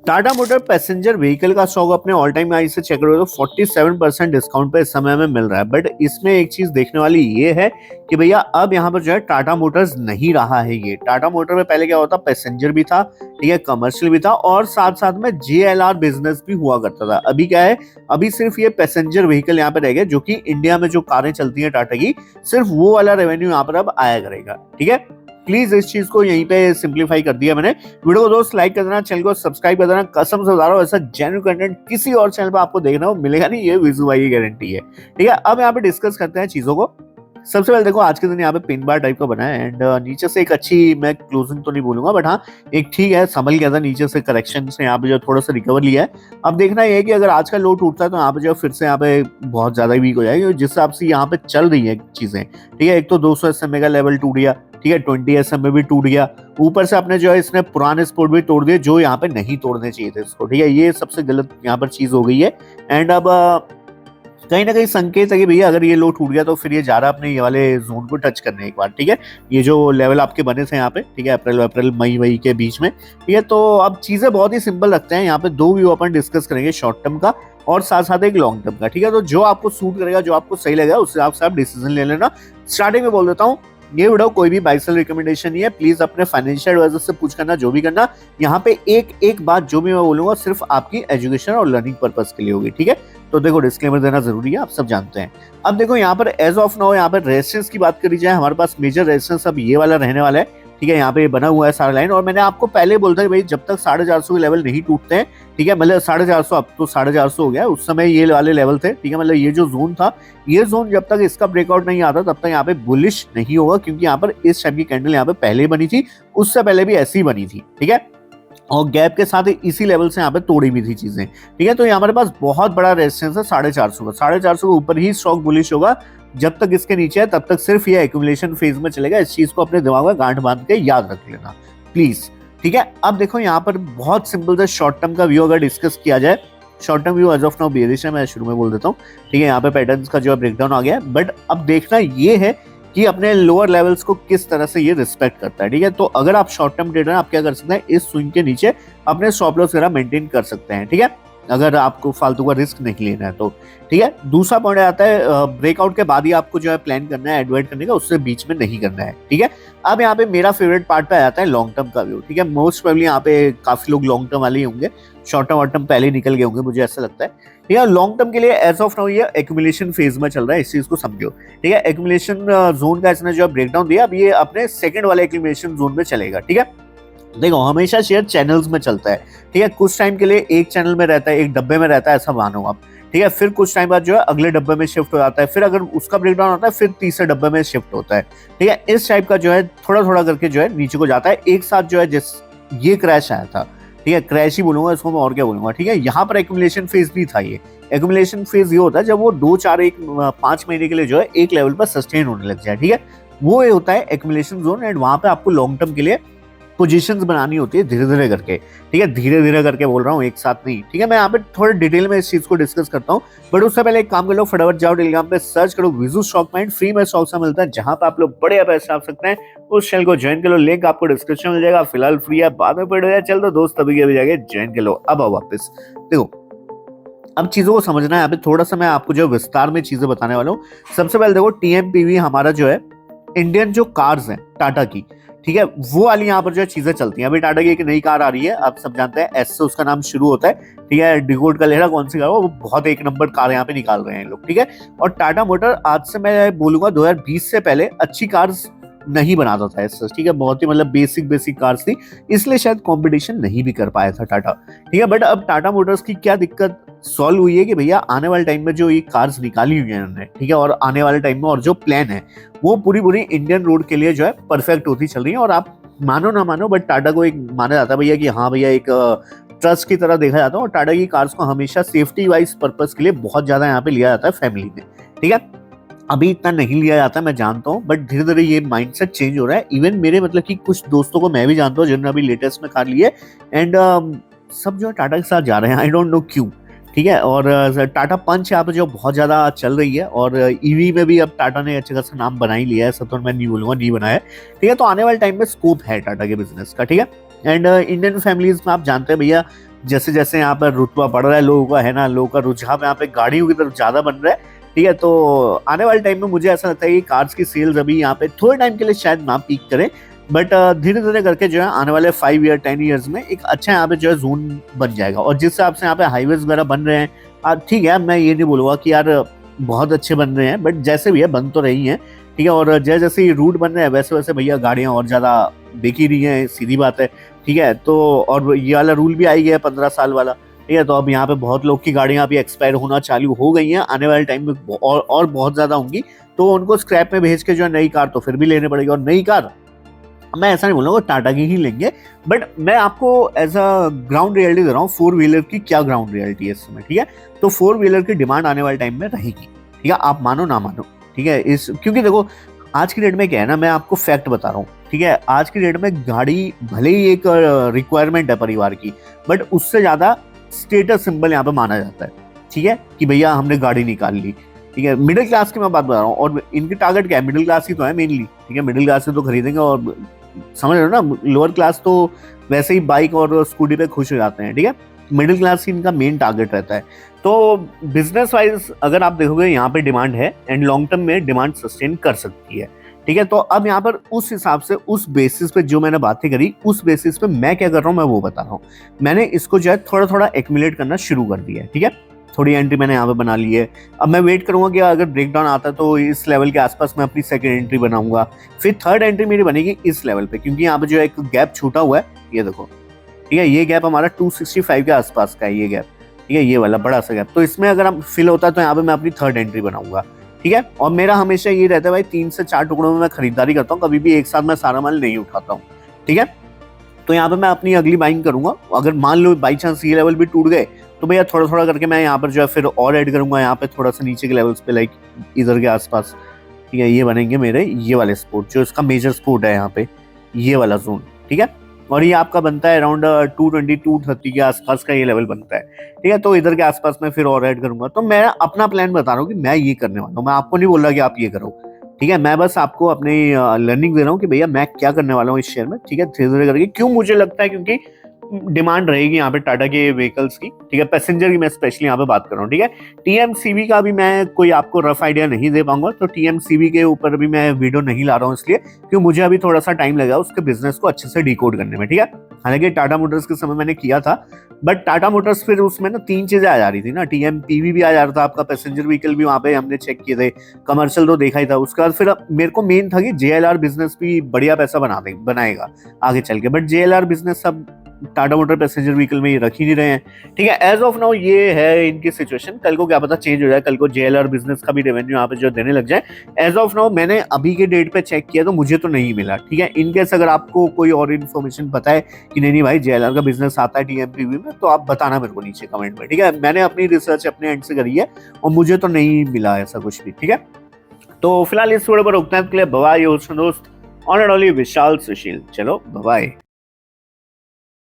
Tata motor passenger vehicle का stock अपने all time high से चेक करो तो 47% डिस्काउंट पे इस समय में मिल रहा है। बट इसमें एक चीज देखने वाली ये है कि भैया अब यहाँ पर जो है टाटा मोटर्स नहीं रहा है। ये टाटा मोटर में पहले क्या होता, पैसेंजर भी था, ठीक है, कमर्शियल भी था और साथ साथ में JLR बिजनेस भी हुआ करता था। अभी क्या है, अभी सिर्फ ये पैसेंजर व्हीकल यहाँ पे रह गया, जो कि इंडिया में जो कारें चलती हैं टाटा की, सिर्फ वो वाला रेवेन्यू यहाँ पर अब आया करेगा। ठीक है, प्लीज इस चीज को यहीं पे सिंप्लीफाई कर दिया मैंने। वीडियो को दोस्त लाइक कर देना, चैनल को सब्सक्राइब कर देना। कसम से बता रहा हूं, ऐसा जेन्युइन कंटेंट किसी और चैनल पे आपको देखना को मिलेगा नहीं, ये विजू भाई की गारंटी है। ठीक है, अब यहाँ पे डिस्कस करते हैं चीजों को। सबसे पहले देखो, आज के दिन यहाँ पे पिन बार टाइप का बना है एंड नीचे से एक अच्छी, मैं क्लोजिंग तो नहीं बोलूंगा बट हाँ एक ठीक है, संभल गया था नीचे से, करेक्शन से यहाँ पे जो थोड़ा सा रिकवर लिया है। अब देखना ये है कि अगर आज का लो टूटता है तो यहाँ पे जो फिर से यहाँ पे बहुत ज्यादा वीक हो जाएगी, जिस हिसाब से यहाँ पे चल रही है चीजें। ठीक है, एक तो 200 SMA का लेवल टूट गया, ठीक है, 20 SMA भी टूट गया, ऊपर से अपने जो है इसने पुराने स्पोर्ट भी तोड़ दिए जो यहाँ पे नहीं तोड़ने चाहिए थे इसको। ठीक है, ये सबसे गलत यहाँ पर चीज हो गई है। एंड अब कहीं ना कहीं संकेत है कि भैया अगर ये लो टूट गया तो फिर ये जा रहा अपने ये वाले जोन को टच करने एक बार। ठीक है, ये जो लेवल आपके बने थे यहाँ पे, ठीक है, अप्रैल मई के बीच में। ठीक है, तो अब चीजें बहुत ही सिंपल रखते हैं, यहाँ पे दो व्यू अपन डिस्कस करेंगे, शॉर्ट टर्म का और साथ साथ एक लॉन्ग टर्म का। ठीक है, तो जो आपको सूट करेगा, जो आपको सही लगेगा, उससे आप डिसीजन ले लेना। स्टार्टिंग में बोल देता हूँ, ये वीडियो कोई भी बाय सेल रिकमेंडेशन नहीं है, प्लीज अपने फाइनेंशियल एडवाइजर से पूछ करना जो भी करना। यहाँ पे एक बात जो भी मैं बोलूंगा सिर्फ आपकी एजुकेशन और लर्निंग पर्पस के लिए होगी। ठीक है, तो देखो डिस्क्लेमर देना जरूरी है, आप सब जानते हैं। अब देखो यहाँ पर एज ऑफ नाउ यहाँ पर रेजिस्टेंस की बात करी जाए, हमारे पास मेजर रेजिस्टेंस अब ये वाला रहने वाला है। ठीक है, यहाँ पे बना हुआ है सारा लाइन, और मैंने आपको पहले बोलता है भाई जब तक 450 के लेवल नहीं टूटते हैं, ठीक है, मतलब 450, अब तो 450 हो गया, उस समय ये वाले लेवल थे। ठीक है, मतलब ये जो जोन था, ये जोन जब तक इसका ब्रेकआउट नहीं आता तब तक यहाँ पे बुलिश नहीं होगा, क्योंकि यहाँ पर इस टाइप की कैंडल यहाँ पे पहले बनी थी, उससे पहले भी ऐसी बनी थी। ठीक है, और गैप के साथ इसी लेवल से यहाँ पे तोड़ी भी थी चीजें। ठीक है, तो यहाँ हमारे पास बहुत बड़ा रेजिस्टेंस है 450 का, 450 के ऊपर ही स्टॉक बुलिश होगा। जब तक इसके नीचे है तब तक सिर्फ ये एक्यूमुलेशन फेज में चलेगा, इस चीज को अपने दिमाग में गांठ बांध के याद रख लेना प्लीज। ठीक है, अब देखो यहाँ पर बहुत सिंपल सा शॉर्ट टर्म का व्यू अगर डिस्कस किया जाए, short term view as of now bearish है, मैं शुरू में बोल देता हूँ। ठीक है, यहाँ पे पैटर्न्स का जो है ब्रेकडाउन आ गया है, बट अब देखना ये है कि अपने लोअर लेवल्स को किस तरह से ये रिस्पेक्ट करता है। ठीक है, तो अगर आप शॉर्ट टर्म ट्रेडर हैं, आप क्या कर सकते हैं, इस स्विंग के नीचे अपने स्टॉप लॉस वगैरह मेंटेन कर सकते हैं। ठीक है, अगर आपको फालतू का रिस्क नहीं लेना है तो। ठीक है, दूसरा पॉइंट आता है ब्रेकआउट के बाद ही आपको जो है प्लान करना है एडवाइड करने का, उससे बीच में नहीं करना है। ठीक है, अब यहाँ पे मेरा फेवरेट पार्ट पे आता है लॉन्ग टर्म का व्यू। ठीक है, मोस्ट प्रोबेबली यहाँ पे काफी लोग लॉन्ग टर्म वाले ही होंगे, शॉर्ट टर्म वॉर्ट टर्म पहले निकल गए होंगे, मुझे ऐसा लगता है। ठीक है, लॉन्ग टर्म के लिए एज ऑफ नाउ ये एक्यूमुलेशन फेज में चल रहा है, इस चीज को समझो। ठीक है, एक्यूमुलेशन जोन का इसने जो ब्रेकडाउन दिया, अब ये अपने सेकंड वाले एक्यूमुलेशन जोन में चलेगा। ठीक है, देखो हमेशा शेयर चैनल्स में चलता है। ठीक है, कुछ टाइम के लिए एक चैनल में रहता है, एक डब्बे में रहता है, ऐसा मानो आप। ठीक है, फिर कुछ टाइम बाद जो है अगले डब्बे में शिफ्ट हो जाता है, फिर अगर उसका ब्रेकडाउन होता है फिर तीसरे डब्बे में शिफ्ट होता है। ठीक है, इस टाइप का जो है थोड़ा थोड़ा करके जो है नीचे को जाता है एक साथ, जो है जिस ये क्रैश आया था। ठीक है, क्रैश ही बोलूंगा इसको मैं, और क्या बोलूंगा। ठीक है, यहाँ पर एक्यूमुलेशन फेज नहीं था, ये एक्यूमुलेशन फेज ये होता है जब वो 2-4-5 महीने के लिए जो है एक लेवल पर सस्टेन होने लग जाए। ठीक है, वो ये होता है एक्यूमुलेशन जोन, एंड वहां पे आपको लॉन्ग टर्म के लिए पोजीशंस बनानी होती है धीरे धीरे करके। ठीक है, धीरे धीरे करके बोल रहा हूँ, एक साथ नहीं। ठीक है, मैं यहाँ पे थोड़े डिटेल में इस चीज को डिस्कस करता हूँ, बट उससे पहले एक काम कर लो, फटाफट जाओ टेलीग्राम पे सर्च करो विजू स्टॉक माइंड, फ्री में स्टॉक सा मिलता है जहां पे आप लोग बढ़िया पैसे छाप सकते हैं। उस चैनल को ज्वाइन कर लो, लिंक आपको डिस्क्रिप्शन में मिल जाएगा, फिलहाल फ्री है, बाद में पेड हो जाए चल तो दोस्त तभी के भी जाके ज्वाइन कर लो। अब आओ वापस, देखो अब चीजों को समझना है, यहाँ पे थोड़ा सा मैं आपको जो विस्तार में चीजें बताने वाला हूँ। सबसे पहले देखो TMPV हमारा जो है इंडियन जो कार्स हैं टाटा की, ठीक है, वो वाली यहाँ पर जो चीजें चलती हैं। अभी टाटा की एक नई कार आ रही है, आप सब जानते हैं, एस से उसका नाम शुरू होता है। ठीक है, डिकोड का लेना कौन सी कार, वो बहुत एक नंबर कार यहाँ पे निकाल रहे हैं लोग। ठीक है, और टाटा मोटर आज से मैं बोलूंगा 2020 से पहले अच्छी कार्स नहीं बनाता था एस। ठीक है, बहुत ही मतलब बेसिक कार्स थी, इसलिए शायद कंपटीशन नहीं भी कर पाया था टाटा। ठीक है, बट अब टाटा मोटर्स की क्या दिक्कत सॉल्व हुई है कि भैया आने वाले टाइम में जो ये कार्स निकाली हुई है उन्होंने, ठीक है, और आने वाले टाइम में और जो प्लान है वो पूरी इंडियन रोड के लिए जो है परफेक्ट होती चल रही है। और आप मानो ना मानो बट टाटा को एक माना जाता है भैया कि हाँ भैया एक ट्रस्ट की तरह देखा जाता है, और टाटा की कार्स को हमेशा सेफ्टी वाइज पर्पस के लिए बहुत ज्यादा यहाँ पे लिया जाता है फैमिली में। ठीक है, अभी इतना नहीं लिया जाता मैं जानता हूँ, बट धीरे धीरे ये माइंडसेट चेंज हो रहा है। इवन मेरे मतलब कि कुछ दोस्तों को मैं भी जानता हूँ जिन्होंने अभी लेटेस्ट में कार ली है, एंड सब जो है टाटा के साथ जा रहे हैं, आई डोंट नो क्यों। ठीक है, और टाटा पंच यहाँ पे जो बहुत ज्यादा चल रही है, और ईवी में भी अब टाटा ने अच्छा खासा नाम बना ही लिया है, सब तो मैं नहीं बोलूंगा नहीं बनाया है। ठीक है, तो आने वाले टाइम में स्कोप है टाटा के बिजनेस का। ठीक है, एंड इंडियन फैमिलीज में आप जानते हैं भैया जैसे जैसे यहाँ पर रुतबा बढ़ रहा है लोगों का, है ना, लोगों का रुझान यहाँ पे गाड़ियों की तरफ ज्यादा बन रहा है, ठीक है। तो आने वाले टाइम में मुझे ऐसा लगता है कि कार्स की सेल्स अभी यहाँ पे थोड़े टाइम के लिए शायद ना पीक करें, बट धीरे धीरे करके जो है आने वाले 5 ईयर 10 ईयर्स में एक अच्छा यहाँ पे जो है जोन बन जाएगा। और जिस हिसाब से यहाँ पे हाईवेज वगैरह बन रहे हैं, ठीक है, मैं ये नहीं बोलूंगा कि यार बहुत अच्छे बन रहे हैं, बट जैसे भी है बन तो रही हैं, ठीक है। और जैसे जैसे ये रूट बन रहे हैं वैसे वैसे भैया गाड़ियां और ज्यादा बिक ही रही हैं, सीधी बात है, ठीक है। तो और ये वाला रूल भी आई गया है 15 साल वाला, ठीक है। तो अब यहाँ पे बहुत लोग की गाड़ियां अभी एक्सपायर होना चालू हो गई हैं, आने वाले टाइम में और बहुत ज्यादा होंगी, तो उनको स्क्रैप में भेज के जो है नई कार तो फिर भी लेने पड़ेगी। और नई कार मैं ऐसा नहीं बोल रहा हूँ टाटा की ही लेंगे, बट मैं आपको एज अ ग्राउंड रियलिटी दे रहा हूँ 4 व्हीलर की क्या ग्राउंड रियलिटी है इस समय, ठीक है। तो 4 व्हीलर की डिमांड आने वाले टाइम में रहेगी, ठीक है, आप मानो ना मानो, ठीक है। इस क्योंकि देखो आज की डेट में क्या है ना, मैं आपको फैक्ट बता रहा हूँ, ठीक है। आज की डेट में गाड़ी भले ही एक रिक्वायरमेंट है परिवार की, बट उससे ज्यादा स्टेटस सिंबल यहाँ पे माना जाता है, ठीक है, कि भैया हमने गाड़ी निकाल ली, ठीक है। मिडिल क्लास की मैं बात बता रहा हूँ, और इनकी टारगेट क्या है, मिडिल क्लास की तो है मेनली, ठीक है, मिडिल क्लास से तो खरीदेंगे, और समझ रहे हो ना, लोअर क्लास तो वैसे ही बाइक और स्कूटी पे खुश हो जाते हैं, ठीक है। मिडिल क्लास की इनका मेन टारगेट रहता है। तो बिजनेस वाइज अगर आप देखोगे यहाँ पे डिमांड है, एंड लॉन्ग टर्म में डिमांड सस्टेन कर सकती है, ठीक है। तो अब यहाँ पर उस हिसाब से उस बेसिस पे जो मैंने बातें करी, उस बेसिस पे मैं क्या कर रहा हूँ मैं वो बता रहा हूँ। मैंने इसको जो है थोड़ा थोड़ा एक्यूमुलेट करना शुरू कर दिया है, ठीक है। थोड़ी एंट्री मैंने यहाँ पे बना ली है। अब मैं वेट करूंगा कि अगर ब्रेकडाउन आता है तो इस लेवल के आसपास मैं अपनी सेकंड एंट्री बनाऊंगा, फिर थर्ड एंट्री मेरी बनेगी इस लेवल पे, क्योंकि यहाँ पे जो एक गैप छूटा हुआ है, ये देखो, ठीक है, ये गैप हमारा 265 के आसपास का है, ये गैप, ठीक है, ये वाला बड़ा सा गैप। तो इसमें अगर हम फिल होता है तो यहाँ पे मैं अपनी थर्ड एंट्री बनाऊंगा, ठीक है। और मेरा हमेशा ये रहता है भाई 3 से 4 टुकड़ों में मैं खरीदारी करता हूँ, कभी भी एक साथ मैं सारा माल नहीं उठाता हूँ, ठीक है। तो यहाँ पे मैं अपनी अगली बाइंग करूंगा, अगर मान लो बाई चांस ये लेवल भी टूट गए तो भैया थोड़ा थोड़ा करके मैं यहाँ पर जो है फिर और ऐड करूंगा, यहाँ पे थोड़ा सा नीचे के लेवल्स पे, लाइक इधर के आसपास, ठीक है। ये बनेंगे मेरे ये वाले स्पोर्ट, जो इसका मेजर स्पोर्ट है यहाँ पे, ये वाला जोन, ठीक है। और ये आपका बनता है अराउंड 220-230 के आसपास का ये लेवल बनता है, ठीक है। तो इधर के आसपास मैं फिर और ऐड करूंगा। तो मैं अपना प्लान बता रहा हूँ कि मैं ये करने वाला हूँ, मैं आपको नहीं बोल रहा कि आप ये करो, ठीक है। मैं बस आपको अपनी लर्निंग दे रहा हूँ कि भैया मैं क्या करने वाला हूँ इस शेयर में, ठीक है, धीरे धीरे करके। क्यों मुझे लगता है, क्योंकि डिमांड रहेगी यहाँ पे टाटा के व्हीकल्स की, ठीक है, पैसेंजर की मैं स्पेशली यहाँ पे बात कर रहा हूँ, ठीक है। टीएमसीवी का भी मैं कोई आपको रफ आइडिया नहीं दे पाऊंगा, तो टीएमसीवी के ऊपर भी मैं वीडियो नहीं ला रहा हूँ, इसलिए क्यों मुझे अभी थोड़ा सा टाइम लगा उसके बिजनेस को अच्छे से डिकोड करने में, ठीक है। हालांकि टाटा मोटर्स के समय मैंने किया था, बट टाटा मोटर्स फिर उसमें ना 3 चीजें आ जा रही थी ना, टीएमपीवी भी आ जा रहा था आपका, पैसेंजर व्हीकल भी वहाँ पे हमने चेक किए थे, कमर्शियल तो देखा ही था। उसके बाद फिर मेरे को मेन था कि जेएलआर बिजनेस भी बढ़िया पैसा बनाएगा आगे चल के, बट जेएलआर बिजनेस सब टाटा मोटर पैसेंजर व्हीकल में ये रख ही नहीं रहे हैं, ठीक है। एज ऑफ नाउ ये है इनकी सिचुएशन, कल को क्या पता चेंज हो जाए, कल को जेएलआर बिजनेस का भी रेवेन्यू यहाँ पे जो देने लग जाए। एज ऑफ नाउ मैंने अभी के डेट पे चेक किया तो मुझे तो नहीं मिला, ठीक है। इनकेस अगर आपको कोई और इन्फॉर्मेशन पता है कि नहीं भाई जेएलआर का बिजनेस आता है टीएमपीवी में, तो आप बताना मेरे को नीचे कमेंट में, ठीक है। मैंने अपनी रिसर्च अपने एंड से करी है और मुझे तो नहीं मिला ऐसा कुछ भी, ठीक है। तो फिलहाल इस वीडियो पर रुकते हैं, बाय दोस्त, ऑन एंड ओनली विशाल सुशील, चलो बाय।